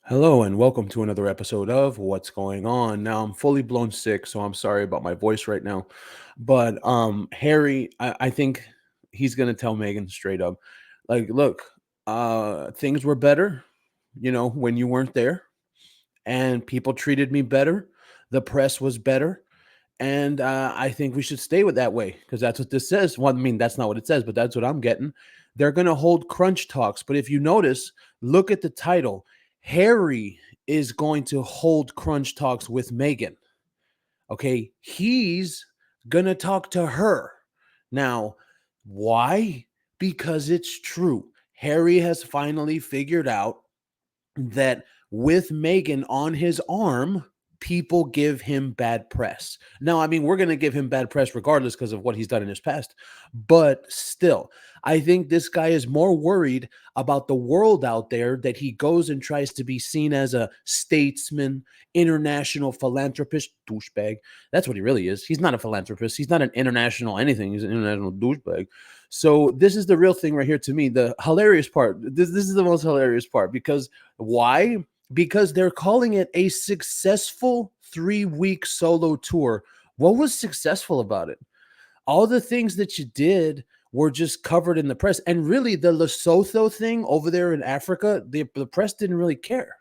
Hello and welcome to another episode of What's Going On. Now I'm fully blown sick, so I'm sorry about my voice right now. But Harry, I think he's gonna tell Meghan straight up, like, look, things were better, when you weren't there, and people treated me better. The press was better. And I think we should stay with that way because that's what this says. Well, I mean, that's not what it says, but that's what I'm getting. They're going to hold crunch talks. But if you notice, look at the title. Harry is going to hold crunch talks with Meghan. Okay. He's going to talk to her. Now, why? Because it's true. Harry has finally figured out that with Meghan on his arm, people give him bad press. Now, I mean, we're going to give him bad press regardless because of what he's done in his past. But still, I think this guy is more worried about the world out there that he goes and tries to be seen as a statesman, international philanthropist, douchebag. That's what he really is. He's not a philanthropist. He's not an international anything. He's an international douchebag. So this is the real thing right here to me. The hilarious part. This is the most hilarious part because why? Because they're calling it a successful 3-week solo tour. What was successful about it? All the things that you did were just covered in the press. And really, the Lesotho thing over there in Africa, the press didn't really care.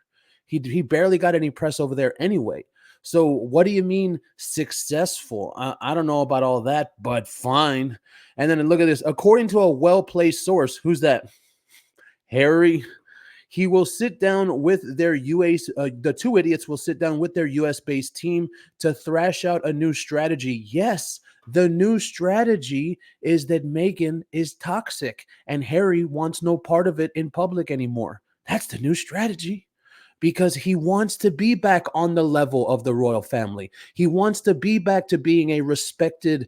He barely got any press over there anyway. So, what do you mean successful? I don't know about all that, but fine. And then look at this. According to a well placed source, who's that? Harry. He will sit down with their US, the two idiots will sit down with their US based team to thrash out a new strategy. Yes, the new strategy is that Meghan is toxic and Harry wants no part of it in public anymore. That's the new strategy because he wants to be back on the level of the royal family. He wants to be back to being a respected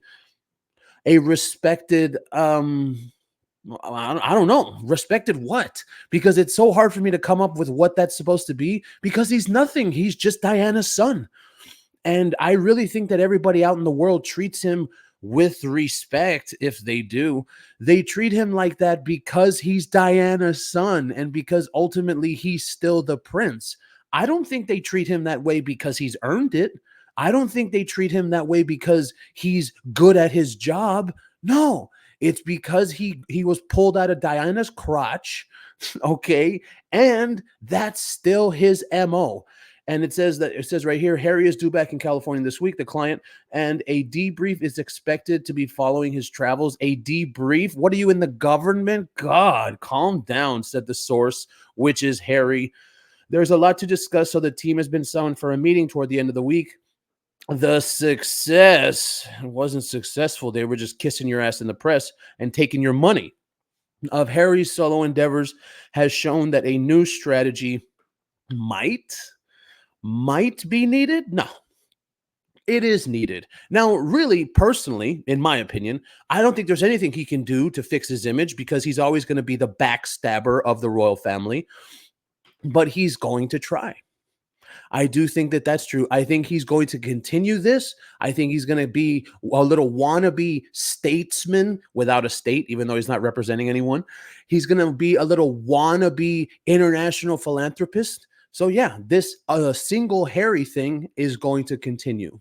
I don't know. Respected what? Because it's so hard for me to come up with what that's supposed to be because he's nothing. He's just Diana's son. And I really think that everybody out in the world treats him with respect. If they do, they treat him like that because he's Diana's son and because ultimately he's still the prince. I don't think they treat him that way because he's earned it. I don't think they treat him that way because he's good at his job. No, it's because he was pulled out of Diana's crotch, okay? And that's still his MO. And it says right here, Harry is due back in California this week, the client, and a debrief is expected to be following his travels. A debrief? What are you in the government? God, calm down, said the source, which is Harry. There's a lot to discuss, so the team has been summoned for a meeting toward the end of the week. The success wasn't successful. They were just kissing your ass in the press and taking your money. Of Harry's solo endeavors has shown that a new strategy might be needed. No, it is needed. Now, really, personally, in my opinion, I don't think there's anything he can do to fix his image because he's always going to be the backstabber of the royal family, but he's going to try. I do think that that's true. I think he's going to continue this. I think he's going to be a little wannabe statesman without a state, even though he's not representing anyone. He's going to be a little wannabe international philanthropist. So, yeah, this single Harry thing is going to continue.